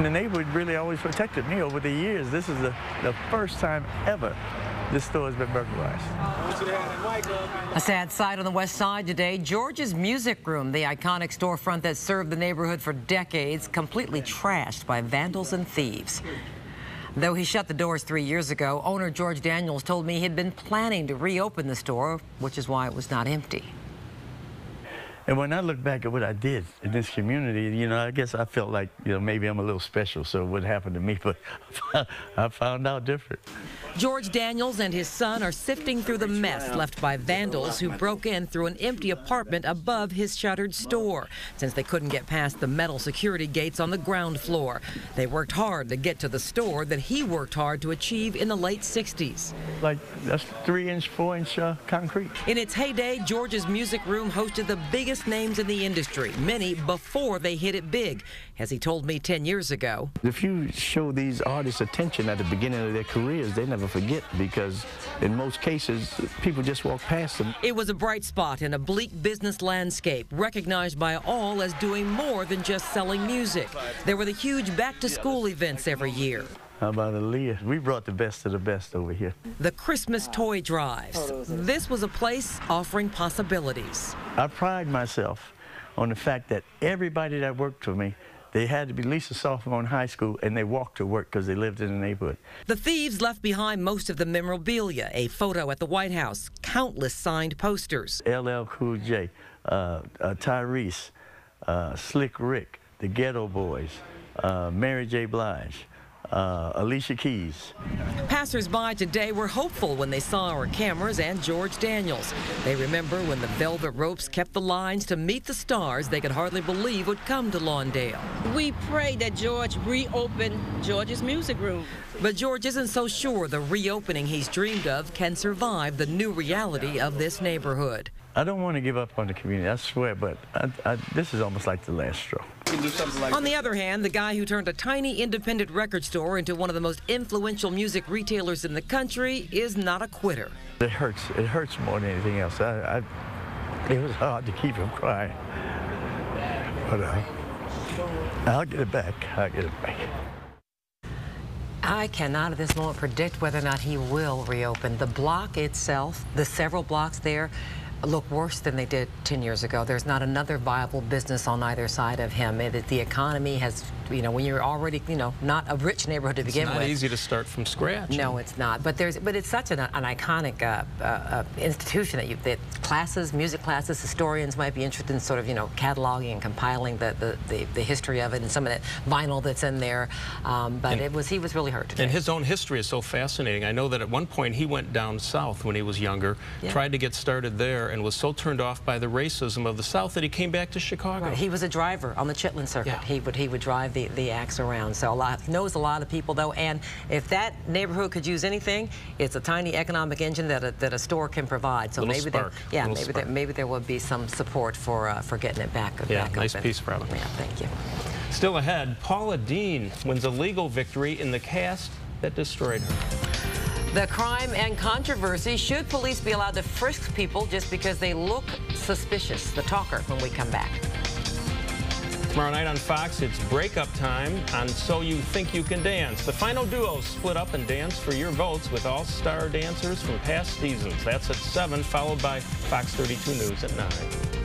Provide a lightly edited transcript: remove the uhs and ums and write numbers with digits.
The neighborhood really always protected me over the years. This is the first time ever this store has been burglarized. A sad sight on the west side today. George's Music Room, the iconic storefront that served the neighborhood for decades, completely trashed by vandals and thieves. Though he shut the doors 3 years ago, owner George Daniels told me he'd been planning to reopen the store, which is why it was not empty. And when I look back at what I did in this community, you know, I guess I felt like, you know, maybe I'm a little special, so what happened to me, but I found out different. George Daniels and his son are sifting through the mess left by vandals who broke in through an empty apartment above his shuttered store, since they couldn't get past the metal security gates on the ground floor. They worked hard to get to the store that he worked hard to achieve in the late 60s. Like, that's 3-inch, 4-inch concrete. In its heyday, George's Music Room hosted the biggest names in the industry, many before they hit it big, as he told me 10 years ago. If you show these artists attention at the beginning of their careers, they never forget, because in most cases, people just walk past them. It was a bright spot in a bleak business landscape, recognized by all as doing more than just selling music. There were the huge back-to-school events every year. How about Aaliyah? We brought the best of the best over here. The Christmas toy drives. This was a place offering possibilities. I pride myself on the fact that everybody that worked for me, they had to be at least a sophomore in high school, and they walked to work because they lived in the neighborhood. The thieves left behind most of the memorabilia, a photo at the White House, countless signed posters. LL Cool J, Tyrese, Slick Rick, the Ghetto Boys, Mary J. Blige, Alicia Keys. Passers-by today were hopeful when they saw our cameras and George Daniels. They remember when the velvet ropes kept the lines to meet the stars they could hardly believe would come to Lawndale. We pray that George reopen George's Music Room. But George isn't so sure the reopening he's dreamed of can survive the new reality of this neighborhood. I don't want to give up on the community, I swear, but this is almost like the last straw. On the other hand, the guy who turned a tiny independent record store into one of the most influential music retailers in the country is not a quitter. It hurts more than anything else. It was hard to keep him crying, but I'll get it back, I'll get it back. I cannot at this moment predict whether or not he will reopen. The block itself, the several blocks there, look worse than they did 10 years ago. There's not another viable business on either side of him. The economy has, you know, when you're already, you know, not a rich neighborhood to begin with. It's not easy to start from scratch. No, it's not. But it's such an iconic institution that classes, music classes, historians might be interested in sort of, you know, cataloging and compiling the history of it and some of that vinyl that's in there. But he was really hurt today. And his own history is so fascinating. I know that at one point he went down south when he was younger, tried to get started there, and was so turned off by the racism of the South that he came back to Chicago. Right. He was a driver on the Chitlin circuit. Yeah. He would drive the acts around. So he knows a lot of people, though, and if that neighborhood could use anything, it's a tiny economic engine that a store can provide. So maybe there will be some support for getting it back. Yeah, back nice open. piece, Robin. Yeah, thank you. Still ahead, Paula Deen wins a legal victory in the cast that destroyed her. The crime and controversy. Should police be allowed to frisk people just because they look suspicious? The talker when we come back. Tomorrow night on Fox, it's breakup time on So You Think You Can Dance. The final duos split up and dance for your votes with all-star dancers from past seasons. That's at 7, followed by Fox 32 News at 9.